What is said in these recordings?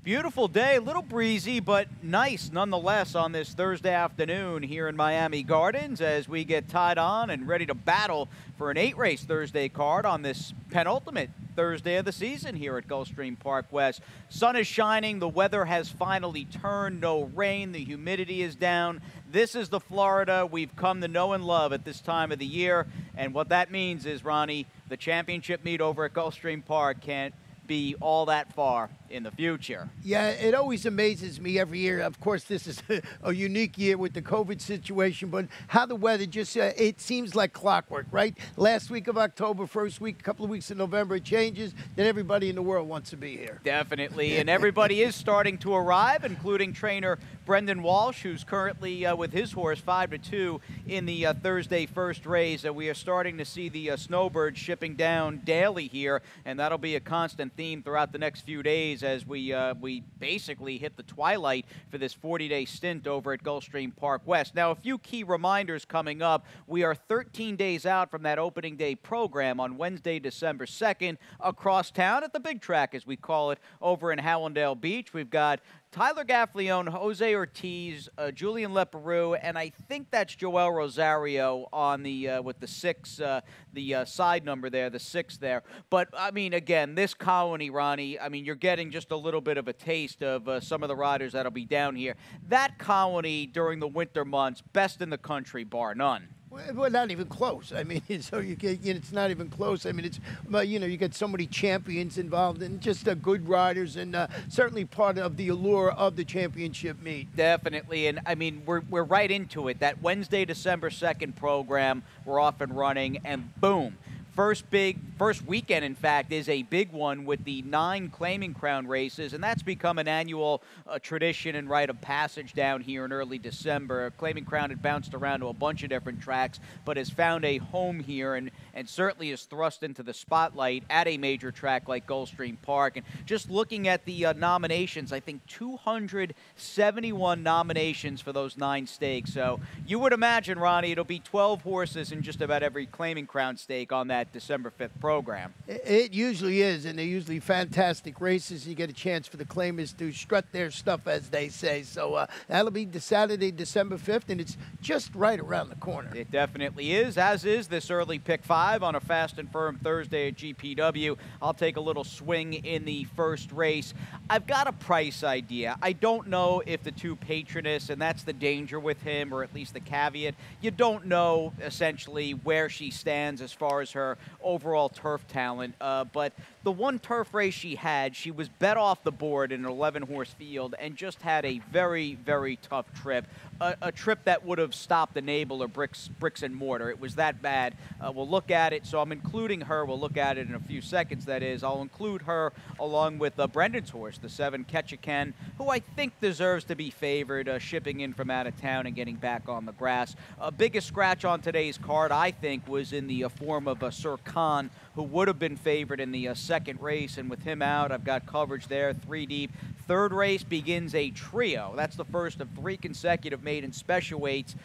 Beautiful day, a little breezy, but nice nonetheless on this Thursday afternoon here in Miami Gardens as we get tied on and ready to battle for an 8-race Thursday card on this penultimate Thursday of the season here at Gulfstream Park West. Sun is shining, the weather has finally turned, no rain, the humidity is down. This is the Florida we've come to know and love at this time of the year, and what that means is, Ronnie, the championship meet over at Gulfstream Park can't be all that far in the future. Yeah, it always amazes me every year. Of course, this is a unique year with the COVID situation, but how the weather just, it seems like clockwork, right? Last week of October, first week, a couple of weeks in November, it changes, then everybody in the world wants to be here. Definitely, and everybody is starting to arrive, including trainer Brendan Walsh, who's currently with his horse 5-2 in the Thursday first race. We are starting to see the snowbirds shipping down daily here, and that'll be a constant theme throughout the next few days as we basically hit the twilight for this 40-day stint over at Gulfstream Park West. Now, a few key reminders coming up. We are 13 days out from that opening day program on Wednesday, December 2nd, across town at the big track, as we call it, over in Hallandale Beach. We've got Tyler Gaffalione, Jose Ortiz, Julian Leperoux, and I think that's Joel Rosario on the with the six, the side number there, the 6 there. But I mean, again, this colony, Ronnie, I mean, you're getting just a little bit of a taste of some of the riders that'll be down here. That colony during the winter months, best in the country, bar none. Well, not even close. I mean, so you get, it's not even close. I mean, it's, you know, you get so many champions involved and just good riders, and certainly part of the allure of the championship meet. Definitely, and I mean, we're right into it. That Wednesday, December 2nd program, we're off and running, and boom. First weekend, in fact, is a big one with the 9 Claiming Crown races, and that's become an annual tradition and rite of passage down here in early December. Claiming Crown had bounced around to a bunch of different tracks, but has found a home here and certainly is thrust into the spotlight at a major track like Gulfstream Park. And just looking at the nominations, I think 271 nominations for those 9 stakes. So you would imagine, Ronnie, it'll be 12 horses in just about every Claiming Crown stake on that December 5th program. It usually is, and they're usually fantastic races. You get a chance for the claimers to strut their stuff, as they say. So that'll be the Saturday, December 5th, and it's just right around the corner. It definitely is, as is this early pick 5 on a fast and firm Thursday at GPW. I'll take a little swing in the first race. I've got a price idea. I don't know if the 2 Patroness, and that's the danger with him, or at least the caveat. You don't know, essentially, where she stands as far as her overall turf talent, but the one turf race she had, she was bet off the board in an 11-horse field and just had a very, very tough trip. A trip that would have stopped Enable or bricks and mortar. It was that bad. We'll look at it, so I'm including her. We'll look at it in a few seconds, that is. I'll include her along with Brendan's horse, the 7 Ketchikan, who I think deserves to be favored, shipping in from out of town and getting back on the grass. Biggest scratch on today's card, I think, was in the form of Sir Khan, who would have been favored in the second race, and with him out, I've got coverage there, 3 deep. Third race begins a trio. That's the first of 3 consecutive maiden special weights,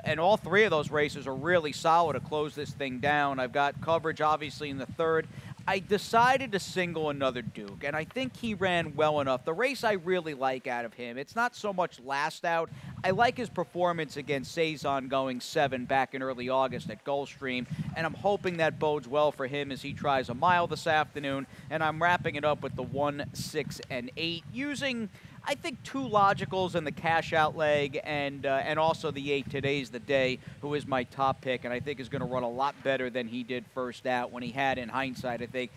and all 3 of those races are really solid to close this thing down. I've got coverage, obviously, in the third. I decided to single another Duke, and I think he ran well enough. The race I really like out of him, it's not so much last out. I like his performance against Saison going 7 back in early August at Gulfstream, and I'm hoping that bodes well for him as he tries a mile this afternoon, and I'm wrapping it up with the 1, 6, and 8, using, I think, 2 logicals in the cash out leg, and also the 8, Today's the Day, who is my top pick, and I think is going to run a lot better than he did first out when he had, in hindsight, I think,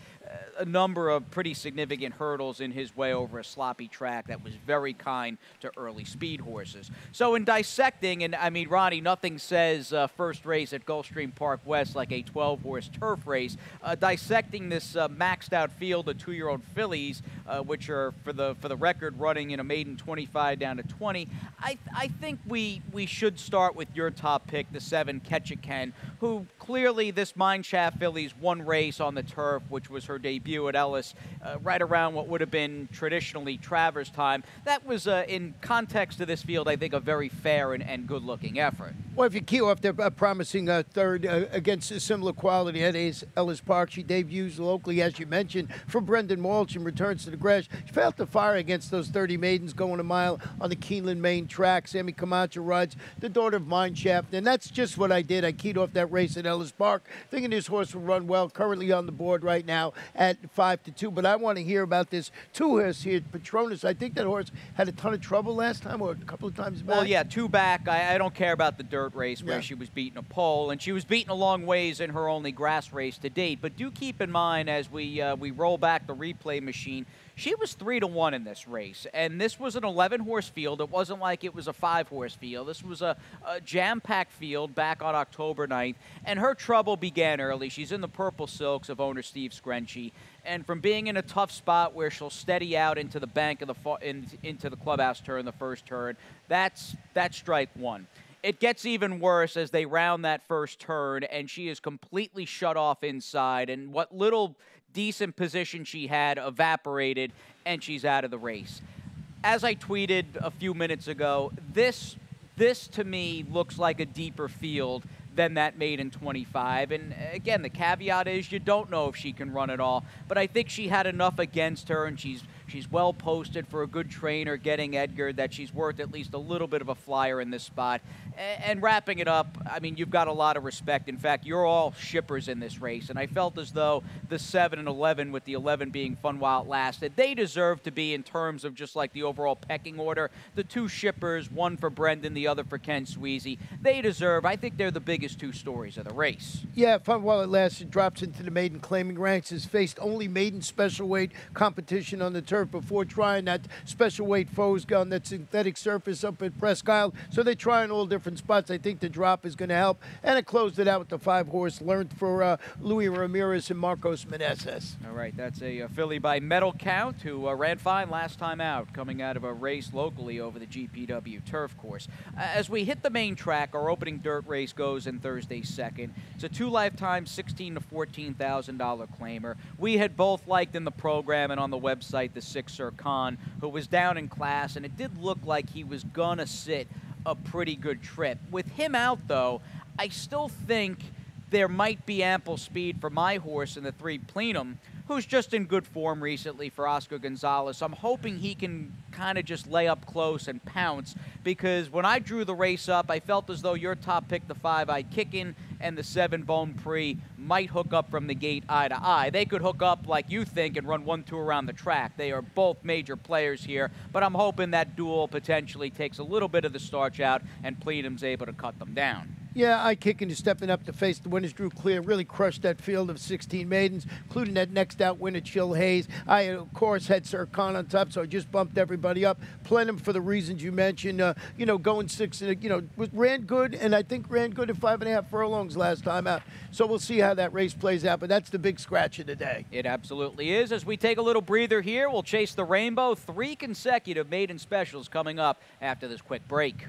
a number of pretty significant hurdles in his way over a sloppy track that was very kind to early speed horses. So in dissecting, and I mean, Ronnie, nothing says first race at Gulfstream Park West like a 12-horse turf race. Dissecting this maxed out field of 2-year-old fillies, which are, for the record, running in a maiden 25 down to 20, I think we should start with your top pick, the 7 Ketchikan, who clearly this Mineshaft filly's 1 race on the turf, which was her debut at Ellis, right around what would have been traditionally Travers time. That was, in context to this field, I think, a very fair and good-looking effort. Well, if you key off their promising third against a similar quality at Ellis Park, she debuts locally, as you mentioned, for Brendan Walsh and returns to the grass. She failed to fire against those 30 maidens going a mile on the Keeneland Main track. Sammy Camacho rides the daughter of Mineshaft, and that's just what I did. I keyed off that race at Ellis Park, thinking this horse will run well. Currently on the board right now at 5-2, but I want to hear about this two-horse here, Patronus. I think that horse had a ton of trouble last time, or a couple of times back. Well, yeah, two back. I don't care about the dirt race where she was beating a pole, and she was beaten a long ways in her only grass race to date. But do keep in mind, as we roll back the replay machine, she was 3-1 in this race, and this was an 11-horse field. It wasn't like it was a 5-horse field. This was a jam-packed field back on October 9th, and her trouble began early. She's in the purple silks of owner Steve Screnchy, and from being in a tough spot where she'll steady out into the bank of into the clubhouse turn, the first turn, that's strike one. It gets even worse as they round that first turn, and she is completely shut off inside, and what little decent position she had evaporated, and she's out of the race. As I tweeted a few minutes ago, this to me looks like a deeper field than that maiden 25. And again, the caveat is you don't know if she can run at all, but I think she had enough against her, and she's well posted for a good trainer getting Edgar that she's worth at least a little bit of a flyer in this spot. And wrapping it up, I mean, you've got a lot of respect. In fact, you're all shippers in this race, and I felt as though the 7 and 11, with the 11 being fun while it lasted, they deserve to be, in terms of just like the overall pecking order, the two shippers, one for Brendan, the other for Ken Sweezy. They deserve, I think they're the biggest two stories of the race. Yeah, fun while it lasted, drops into the maiden claiming ranks, has faced only maiden special weight competition on the turf before trying that special weight foes on that synthetic surface up at Presque Isle. So they're trying all different spots. I think the drop is going to help. And it closed it out with the 5-horse, learned for Louis Ramirez and Marcos Meneses. All right, that's a filly by Medal Count, who ran fine last time out, coming out of a race locally over the GPW turf course. As we hit the main track, our opening dirt race goes in Thursday's second. It's a 2-lifetime $16,000 to $14,000 claimer. We had both liked in the program and on the website the 6 Sir Khan, who was down in class, and it did look like he was gonna sit a pretty good trip. With him out, though, I still think there might be ample speed for my horse in the 3 Plenum, who's just in good form recently for Oscar Gonzalez. I'm hoping he can kind of just lay up close and pounce, because when I drew the race up, I felt as though your top pick, the 5-Eyed Kickin', and the 7 Bone Prix, might hook up from the gate eye to eye. They could hook up like you think and run 1-2 around the track. They are both major players here, but I'm hoping that duel potentially takes a little bit of the starch out and Plenum's able to cut them down. Yeah, Eye Kicking is stepping up to face the winners. Drew Clear really crushed that field of 16 maidens, including that next out winner, Chill Hayes. I, of course, had Sir Khan on top, so I just bumped everybody up. Plenum for the reasons you mentioned. Going 6, ran good, and I think ran good at 5.5 furlongs last time out. So we'll see how that race plays out, but that's the big scratch of the day. It absolutely is. As we take a little breather here, we'll chase the rainbow. 3 consecutive maiden specials coming up after this quick break.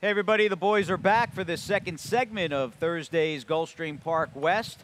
Hey everybody, the boys are back for the second segment of Thursday's Gulfstream Park West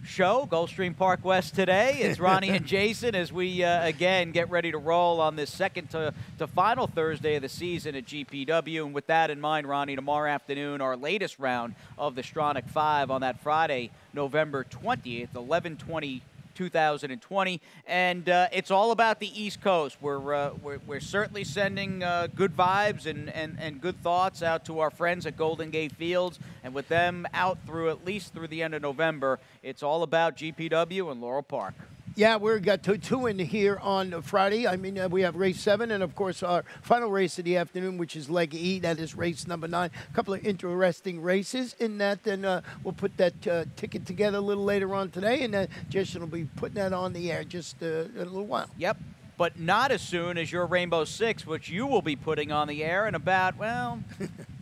show. Gulfstream Park West today. It's Ronnie and Jason as we again get ready to roll on this second to final Thursday of the season at GPW. And with that in mind, Ronnie, tomorrow afternoon, our latest round of the Stronach 5 on that Friday, November 20th, 11:22 2020, and it's all about the East Coast. We're certainly sending good vibes and good thoughts out to our friends at Golden Gate Fields, and with them out through at least through the end of November, it's all about GPW and Laurel Park. Yeah, we've got two in here on Friday. I mean, we have race 7 and, of course, our final race of the afternoon, which is leg E. That is race number 9. A couple of interesting races in that. And we'll put that ticket together a little later on today, and Jason will be putting that on the air just in a little while. Yep, but not as soon as your Rainbow Six, which you will be putting on the air in about, well,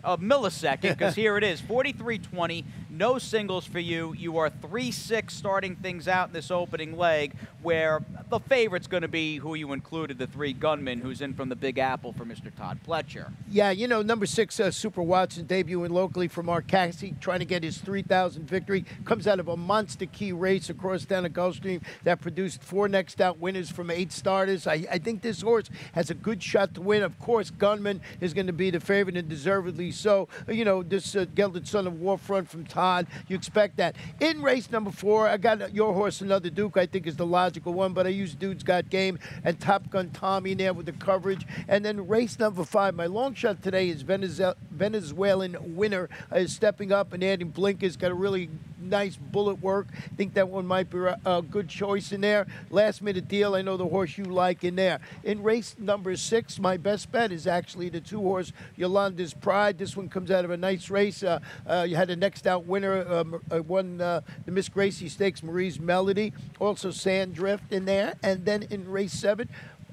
a millisecond, because here it is, 43-20, no singles for you. You are 3-6 starting things out in this opening leg, where the favorite's going to be who you included, the 3 gunmen, who's in from the Big Apple for Mr. Todd Pletcher. Yeah, you know, number 6, Super Watson, debuting locally for Mark Cassie, trying to get his 3,000 victory. Comes out of a monster key race across down at Gulfstream that produced 4 next out winners from 8 starters. I think this horse has a good shot to win. Of course, Gunman is going to be the favorite, and deservedly so. You know, this gelded son of Warfront from Todd, you expect that. In race number 4, I got your horse, Another Duke, I think is the logical one, but I used Dude's Got Game and Top Gun Tommy in there with the coverage. And then race number 5, my long shot today is Venezuelan Winner is stepping up and adding blinkers, got a really nice bullet work. I think that one might be a good choice in there. Last minute deal, I know the horse you like in there. In race number 6, my best bet is actually the 2 horse Yolanda's Pride. This one comes out of a nice race. You had a next out winner, won the Miss Gracie Stakes, Marie's Melody. Also Sandrift in there. And then in race 7,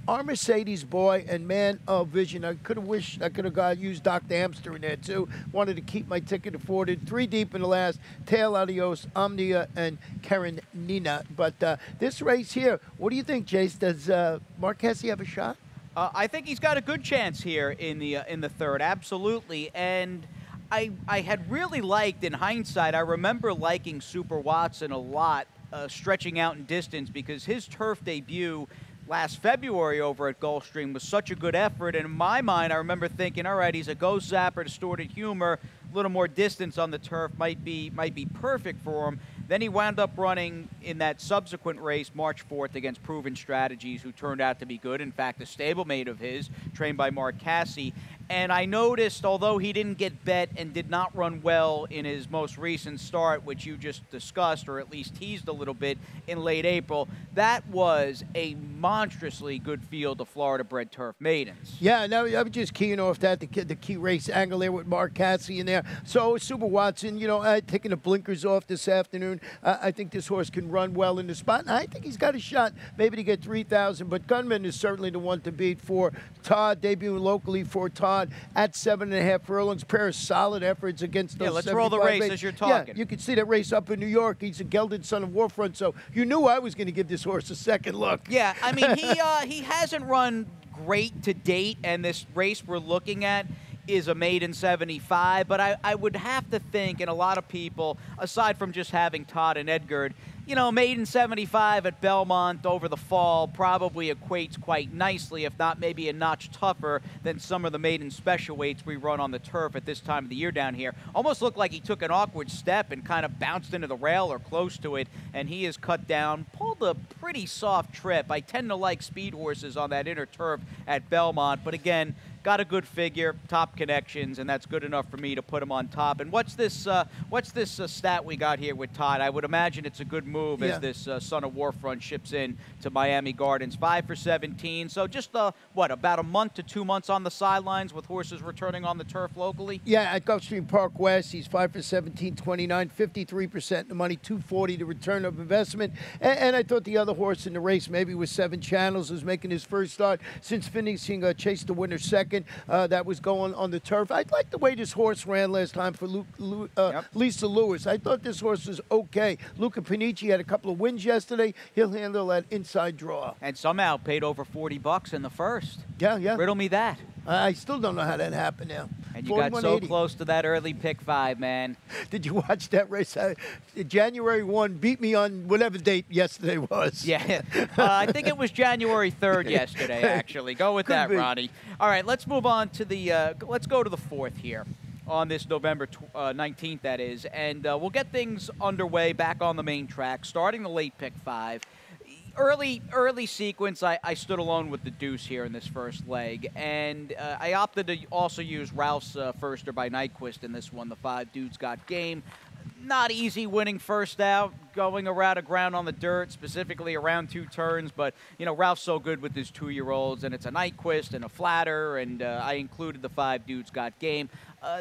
our Mercedes boy and man of vision. I could have wished I could have used Dr. Amster in there too. Wanted to keep my ticket afforded. 3 deep in the last. Tail Adios, Omnia, and Karen Nina. But this race here, what do you think, Jace? Does Mark Cassie have a shot? I think he's got a good chance here in the third, absolutely. And I had really liked, in hindsight, I remember liking Super Watson a lot, stretching out in distance, because his turf debut last February over at Gulfstream was such a good effort, and in my mind I remember thinking, all right, he's a ghost zapper, distorted humor, a little more distance on the turf might be perfect for him. Then he wound up running in that subsequent race March 4th against Proven Strategies, who turned out to be good. In fact, a stablemate of his, trained by Mark Cassie. And I noticed, although he didn't get bet and did not run well in his most recent start, which you just discussed, or at least teased a little bit in late April, that was a monstrously good field of Florida-bred turf maidens. Yeah, no, I was just keying off that, the key race angle there with Mark Cassie in there. So Super Watson, you know, taking the blinkers off this afternoon. I think this horse can run well in the spot, and I think he's got a shot maybe to get 3,000, but Gunman is certainly the one to beat for Todd, debuting locally for Todd at 7.5 furlongs. Pair of solid efforts against those. Yeah, let's roll the race as you're talking. Yeah, you can see that race up in New York. He's a gelded son of Warfront, so you knew I was going to give this horse a second look. Yeah, I mean, he hasn't run great to date, and this race we're looking at is a maiden 75, but I would have to think, and a lot of people, aside from just having Todd and Edgard, you know, maiden 75 at Belmont over the fall probably equates quite nicely, if not maybe a notch tougher than some of the maiden special weights we run on the turf at this time of the year down here. Almost looked like he took an awkward step and kind of bounced into the rail or close to it, and he is cut down, pulled a pretty soft trip. I tend to like speed horses on that inner turf at Belmont, but again, got a good figure, top connections, and that's good enough for me to put him on top. And what's this stat we got here with Todd? I would imagine it's a good move as this son of Warfront ships in to Miami Gardens. 5 for 17. So just, what, about a month to 2 months on the sidelines with horses returning on the turf locally? Yeah, at Gulfstream Park West, he's 5 for 17, 29, 53% the money, 240 the return of investment. And I thought the other horse in the race, maybe with 7 Channels, was making his first start since finishing Chase the Winner second. That was going on the turf. I like the way this horse ran last time for Lisa Lewis. I thought this horse was okay. Luca Panici had a couple of wins yesterday. He'll handle that inside draw. And somehow paid over $40 in the first. Yeah, yeah. Riddle me that. I still don't know how that happened now. And you got so close to that early pick 5, man. Did you watch that race? January 1 beat me on whatever date yesterday was. Yeah. I think it was January 3rd yesterday, actually. Go with that, Ronnie. All right, let's move on to the let's go to the 4th here on this November 19th, that is. And we'll get things underway back on the main track, starting the late pick 5. early sequence, I stood alone with the deuce here in this first leg, and I opted to also use Ralph's Firster by Nyquist in this one. The 5 dudes got game. Not easy winning first out, going around a ground on the dirt, specifically around 2 turns, but, you know, Ralph's so good with his 2-year-olds, and it's a Nyquist and a flatter, and I included the 5 dudes got game.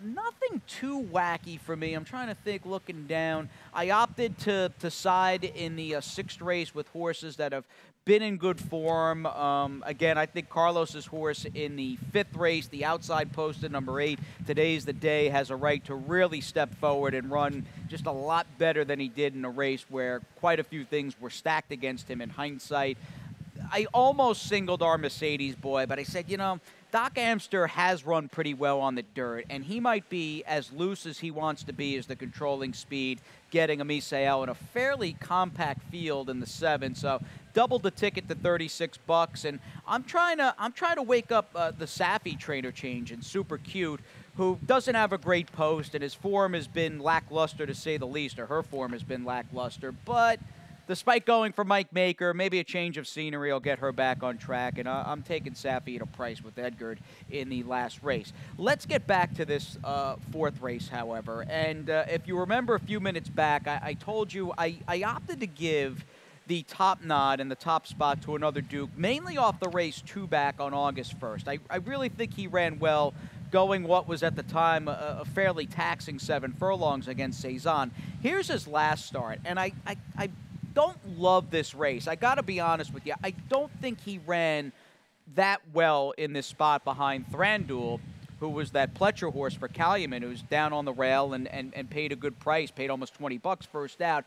Nothing too wacky for me. I'm trying to think looking down. I opted to side in the 6th race with horses that have been in good form. Again, I think Carlos's horse in the 5th race, the outside post at number 8, Today's the Day, has a right to really step forward and run just a lot better than he did in a race where quite a few things were stacked against him in hindsight. I almost singled our Mercedes boy, but I said, you know, Doc Amster has run pretty well on the dirt, and he might be as loose as he wants to be as the controlling speed, getting a Misael in a fairly compact field in the 7. So doubled the ticket to $36, and I'm trying to wake up the Safi trainer change and Super Cute, who doesn't have a great post, and his form has been lackluster to say the least, or her form has been lackluster, but despite going for Mike Maker, maybe a change of scenery will get her back on track, and I'm taking Safi at a price with Edgard in the last race. Let's get back to this 4th race, however, and if you remember a few minutes back, I told you I opted to give the top nod and the top spot to another Duke, mainly off the race 2 back on August 1st. I really think he ran well, going what was at the time a fairly taxing 7 furlongs against Cezanne. Here's his last start, and I don't love this race. I got to be honest with you. I don't think he ran that well in this spot behind Thranduil, who was that Pletcher horse for Calumet, who's down on the rail and paid a good price, paid almost $20 first out.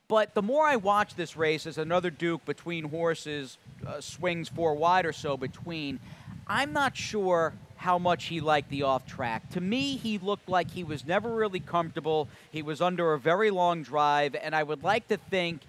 But the more I watch this race as another Duke between horses, swings 4 wide or so between, I'm not sure how much he liked the off track. To me, he looked like he was never really comfortable. He was under a very long drive, and I would like to think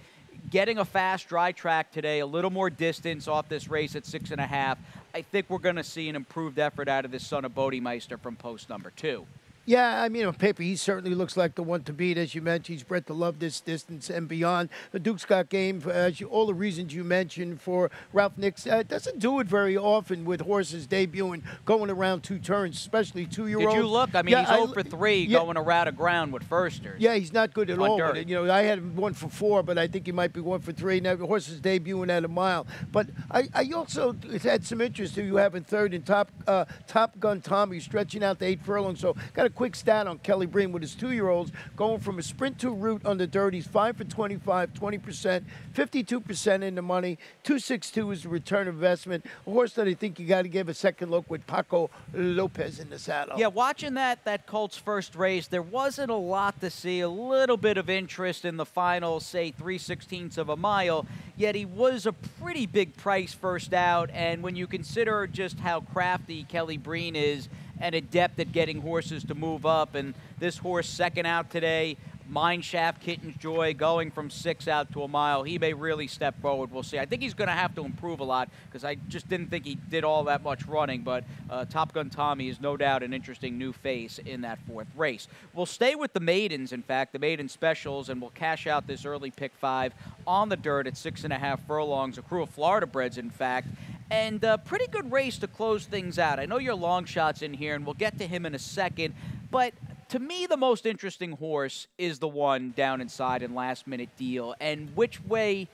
getting a fast dry track today, a little more distance off this race at 6.5, I think we're going to see an improved effort out of this son of Bodemeister from post number 2. Yeah, I mean, on paper, he certainly looks like the one to beat. As you mentioned, he's bred to love this distance and beyond. The Duke's got game, all the reasons you mentioned for Ralph Nix. Doesn't do it very often with horses debuting, going around 2 turns, especially 2-year-olds. Did you look? I mean, yeah, he's 0 for 3 going around a ground with firsters. Yeah, he's not good at all. Dirt. You know, I had him 1 for 4, but I think he might be 1 for 3. Now, the horse is debuting at a mile. But I also had some interest in you having 3rd in Top Gun Tommy, stretching out to 8 furlongs. So got a quick stat on Kelly Breen with his 2-year-olds going from a sprint to route on the dirt. He's 5 for 25, 20%, 52% in the money. 262 is the return investment. A horse that I think you got to give a second look with Paco Lopez in the saddle. Yeah, watching that Colts first race, there wasn't a lot to see. A little bit of interest in the final, say, 3/16 of a mile. Yet he was a pretty big price first out. And when you consider just how crafty Kelly Breen is and adept at getting horses to move up, and this horse second out today, Mineshaft, Kitten's Joy, going from 6 out to a mile, he may really step forward. We'll see. I think he's going to have to improve a lot because I just didn't think he did all that much running, but Top Gun Tommy is no doubt an interesting new face in that 4th race. We'll stay with the maidens, in fact, the maiden specials, and we'll cash out this early pick 5 on the dirt at 6.5 furlongs, a crew of Florida breds, in fact. And a pretty good race to close things out. I know your long shot's in here, and we'll get to him in a second. But to me, the most interesting horse is the one down inside in Last Minute Deal. And which way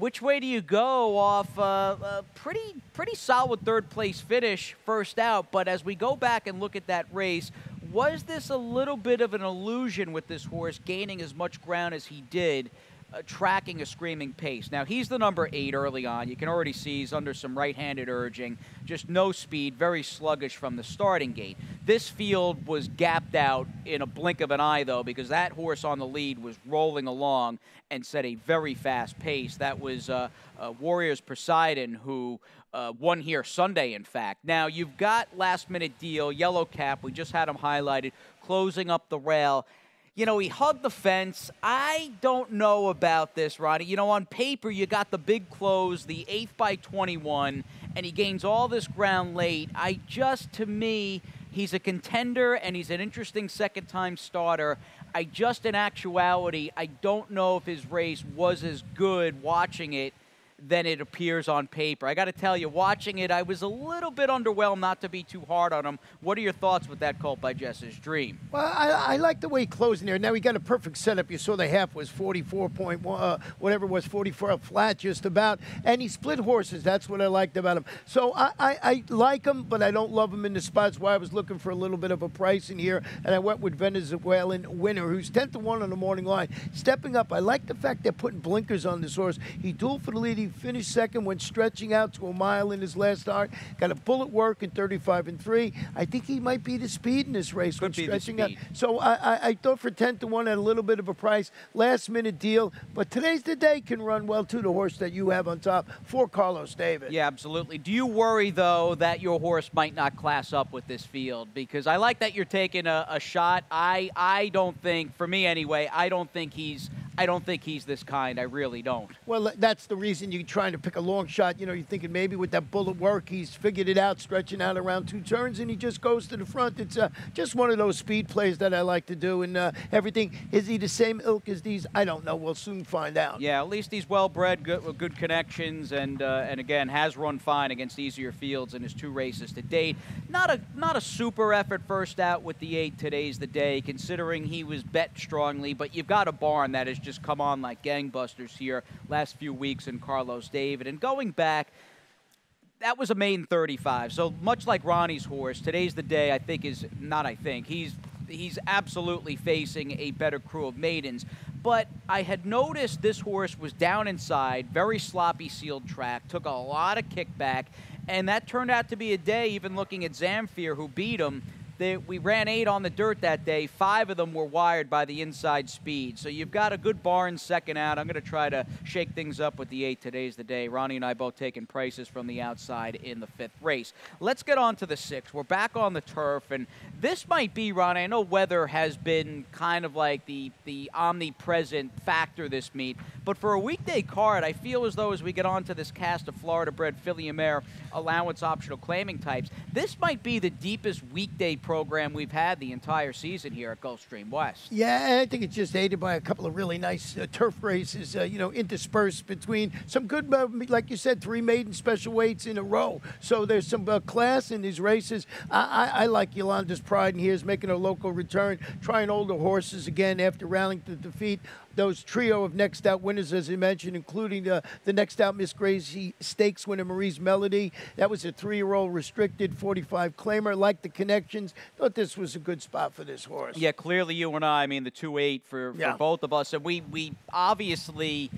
do you go off a pretty solid 3rd place finish first out? But as we go back and look at that race, was this a little bit of an illusion with this horse gaining as much ground as he did? Tracking a screaming pace. Now, he's the number 8 early on. You can already see he's under some right-handed urging. Just no speed, very sluggish from the starting gate. This field was gapped out in a blink of an eye, though, because that horse on the lead was rolling along and set a very fast pace. That was Warriors Poseidon, who won here Sunday, in fact. Now, you've got Last Minute Deal, Yellow Cap. We just had him highlighted, closing up the rail. You know, he hugged the fence. I don't know about this, Ronnie. You know, on paper, you got the big close, the 8th by 21, and he gains all this ground late. To me, he's a contender, and he's an interesting second-time starter. In actuality, I don't know if his race was as good watching it than it appears on paper. I got to tell you, watching it, I was a little bit underwhelmed, not to be too hard on him. What are your thoughts with that colt by Jess's Dream? Well, I like the way he closed in there. Now he got a perfect setup. You saw the half was 44.1, whatever it was, 44 flat just about. And he split horses. That's what I liked about him. So I like him, but I don't love him in the spots where I was looking for a little bit of a price in here. And I went with Venezuelan Winner, who's 10-1 on the morning line. Stepping up, I like the fact they're putting blinkers on this horse. He dueled for the lead. He finished second, went stretching out to a mile in his last start. Got a bullet work in 35-3. I think he might be the speed in this race. Could be stretching the speed. out. So I thought for 10-1 at a little bit of a price, last minute deal. But today's the day can run well to the horse that you have on top for Carlos David. Yeah, absolutely. Do you worry, though, that your horse might not class up with this field? Because I like that you're taking a shot. I don't think, for me anyway, I don't think he's this kind. I really don't. Well, that's the reason you're trying to pick a long shot. You know, you're thinking maybe with that bullet work, he's figured it out, stretching out around 2 turns, and he just goes to the front. It's just one of those speed plays that I like to do, and everything. Is he the same ilk as these? I don't know. We'll soon find out. Yeah, at least he's well-bred, good connections, and again, has run fine against easier fields in his 2 races to date. Not a super effort first out with the 8. Today's the day, considering he was bet strongly, but you've got a barn that has just come on like gangbusters here last few weeks in Carlos David. And going back, that was a maiden 35. So much like Ronnie's horse, today's the day, I think, is not I think. He's absolutely facing a better crew of maidens. But I had noticed this horse was down inside, very sloppy sealed track, took a lot of kickback, and that turned out to be a day, even looking at Zamfir, who beat him. We ran 8 on the dirt that day. 5 of them were wired by the inside speed. So you've got a good barn second out. I'm going to try to shake things up with the 8. Today's the day. Ronnie and I both taking prices from the outside in the 5th race. Let's get on to the 6th. We're back on the turf, and this might be, Ronnie, I know weather has been kind of like the omnipresent factor this meet, but for a weekday card, I feel as though as we get on to this cast of Florida-bred filly and mare allowance optional claiming types, this might be the deepest weekday program we've had the entire season here at Gulfstream West. Yeah, I think it's just aided by a couple of really nice turf races, interspersed between some good, like you said, 3 maiden special weights in a row. So there's some class in these races. I like Yolanda's Pride, and here's making a local return, trying older horses again after rallying to defeat those trio of next out winners, as you mentioned, including the next out Miss Gracie Stakes winner Marie's Melody. That was a 3-year-old restricted 45 claimer. Liked the connections. Thought this was a good spot for this horse. Yeah, clearly you and I mean the 2-8 for both of us. And we obviously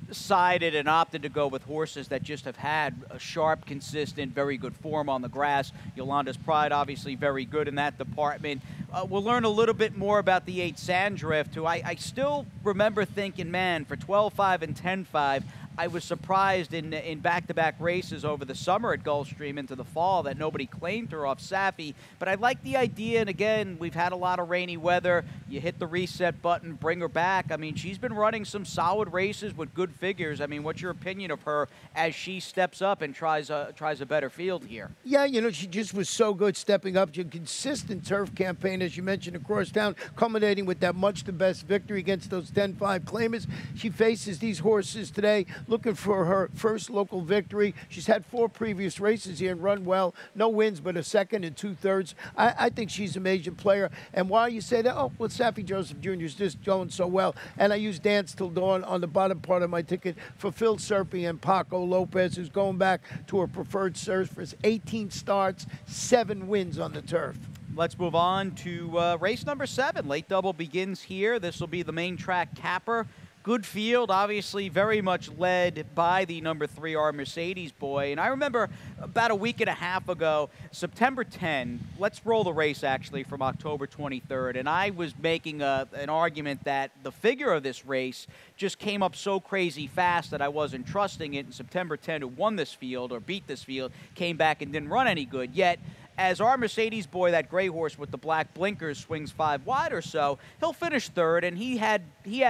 decided and opted to go with horses that just have had a sharp, consistent, very good form on the grass. Yolanda's Pride, obviously very good in that department. We'll learn a little bit more about the 8 Sandrift, who I still remember thinking, man, for 12-5 and 10-5, I was surprised in back-to-back races over the summer at Gulfstream into the fall that nobody claimed her off Safi. But I like the idea, and again, we've had a lot of rainy weather. You hit the reset button, bring her back. I mean, she's been running some solid races with good figures. I mean, what's your opinion of her as she steps up and tries a better field here? Yeah, she just was so good stepping up to a consistent turf campaign, as you mentioned, across town, culminating with that much the best victory against those 10-5 claimers. She faces these horses today, looking for her first local victory. She's had 4 previous races here and run well. No wins, but a 2nd and 2/3. I think she's a major player. And while you say that, oh, well, Safi Joseph Jr. is just going so well. And I use Dance Till Dawn on the bottom part of my ticket for Phil Serpi and Paco Lopez, who's going back to her preferred surface. 18 starts, 7 wins on the turf. Let's move on to race number 7. Late double begins here. This will be the main track capper. Good field, obviously very much led by the number 3, our Mercedes boy. And I remember about a week and a half ago, September 10, let's roll the race actually from October 23rd. And I was making an argument that the figure of this race just came up so crazy fast that I wasn't trusting it. And September 10, who won this field or beat this field, came back and didn't run any good. Yet, as our Mercedes boy, that gray horse with the black blinkers, swings 5 wide or so, he'll finish 3rd, and he had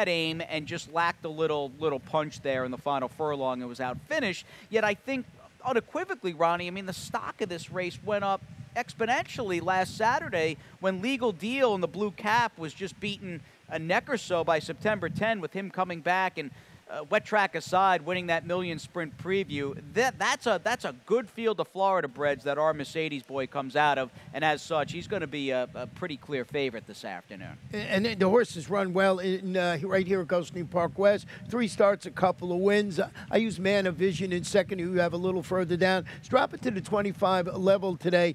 aim and just lacked a little punch there in the final furlong and was out finished. Yet I think unequivocally, Ronnie, I mean, the stock of this race went up exponentially last Saturday when Legal Deal in the blue cap was just beaten a neck or so by September 10 with him coming back and wet track aside, winning that Million Sprint Preview, that's a good field of Florida breds that our Mercedes boy comes out of, and as such, he's going to be a pretty clear favorite this afternoon. And the horses run well in right here at Gulfstream Park West. 3 starts, a couple of wins. I use Man of Vision in second, who you have a little further down. Let's drop it to the 25 level today.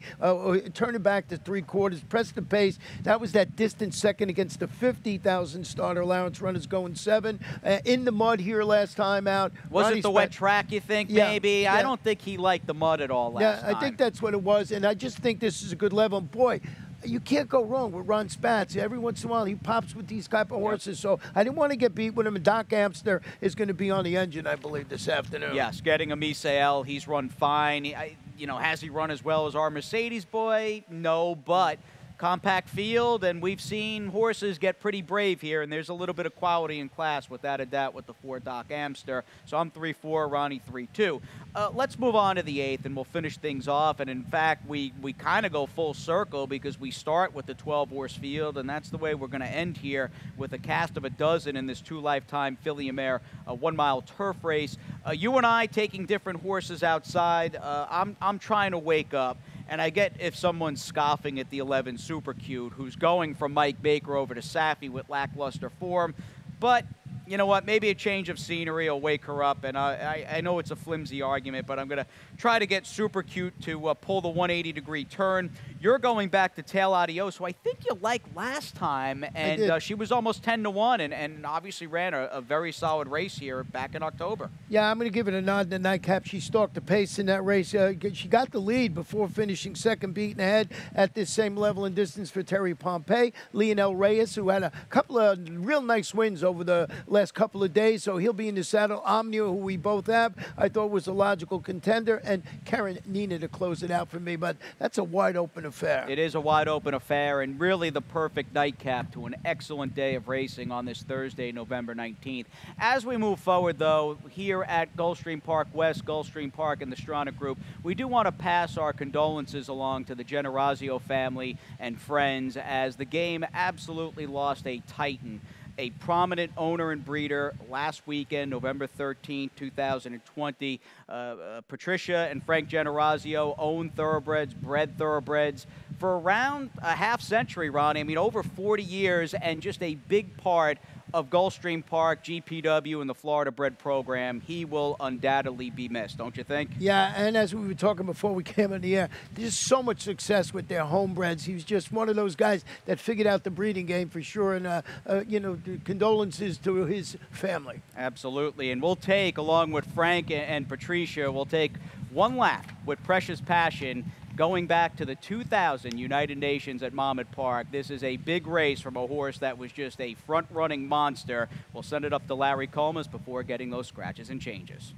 Turn it back to 3/4. Press the pace. That was that distant second against the 50,000 starter allowance runners going 7. In the mud here last time out. Was it the wet track, you think, maybe? Yeah. I don't think he liked the mud at all last time. I think that's what it was, and I just think this is a good level. And boy, you can't go wrong with Ron Spatz. Every once in a while, he pops with these type of horses. So I didn't want to get beat with him. And Doc Amster is going to be on the engine, I believe, this afternoon. Yes, getting a Misael. He's run fine. Has he run as well as our Mercedes boy? No, but compact field, and we've seen horses get pretty brave here, and there's a little bit of quality in class without a doubt with the 4 Doc Amster. So I'm 3-4, Ronnie 3-2. Let's move on to the 8th, and we'll finish things off. And in fact, we kind of go full circle because we start with the 12-horse field, and that's the way we're going to end here with a cast of a dozen in this 2-lifetime Filly and Mare 1-mile turf race. You and I taking different horses outside. I'm trying to wake up. And I get if someone's scoffing at the 11 Super Cute, who's going from Mike Baker over to Saffie with lackluster form. But you know what? Maybe a change of scenery will wake her up. And I know it's a flimsy argument, but I'm going to try to get Super Cute to pull the 180-degree turn. You're going back to Tail Adios, who I think you liked last time. And she was almost 10-1 and obviously ran a very solid race here back in October. Yeah, I'm going to give it a nod to the nightcap. She stalked the pace in that race. She got the lead before finishing second, beating ahead at this same level and distance for Terry Pompey. Lionel Reyes, who had a couple of real nice wins over the last couple of days, so he'll be in the saddle. Omnia, who we both have, I thought was a logical contender, and Karen Nina to close it out for me, but that's a wide-open affair. It is a wide-open affair, and really the perfect nightcap to an excellent day of racing on this Thursday, November 19th. As we move forward, though, here at Gulfstream Park West, Gulfstream Park, and the Stronach Group, we do want to pass our condolences along to the Generazio family and friends, as the game absolutely lost a titan, a prominent owner and breeder last weekend, November 13, 2020. Patricia and Frank Generazio owned thoroughbreds, bred thoroughbreds for around a half-century, Ronnie. I mean, over 40 years, and just a big part of Gulfstream Park, GPW, and the Florida Bred program. He will undoubtedly be missed, don't you think? Yeah, and as we were talking before we came on the air, there's so much success with their homebreds. He was just one of those guys that figured out the breeding game for sure, and, condolences to his family. Absolutely, and we'll take, along with Frank and Patricia, we'll take one lap with Precious Passion going back to the 2000 United Nations at Monmouth Park. This is a big race from a horse that was just a front-running monster. We'll send it up to Larry Comas before getting those scratches and changes.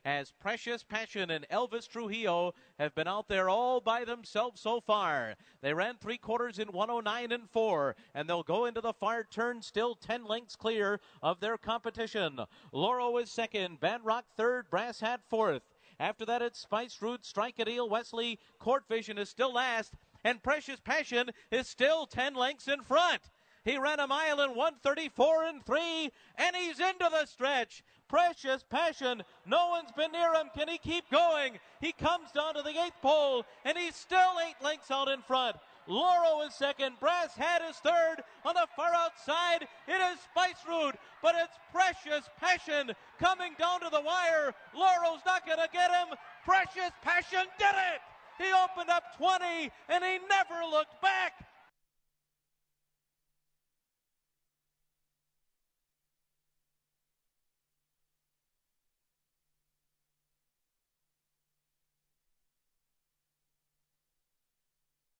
As Precious Passion and Elvis Trujillo have been out there all by themselves so far. They ran 3/4 in 109.4, and they'll go into the far turn still 10 lengths clear of their competition. Loro is second, Bad Rock third, Brass Hat fourth. After that, it's Spice Root, Strike It Eel, Wesley, Court Vision is still last, and Precious Passion is still 10 lengths in front. He ran a mile in 1:34.3, and he's into the stretch. Precious Passion, no one's been near him. Can he keep going? He comes down to the 8th pole, and he's still 8 lengths out in front. Loro is second, Brass Hat is third. On the far outside, it is Spice Root, but it's Precious Passion coming down to the wire. Loro's not going to get him. Precious Passion did it! He opened up 20, and he never looked back.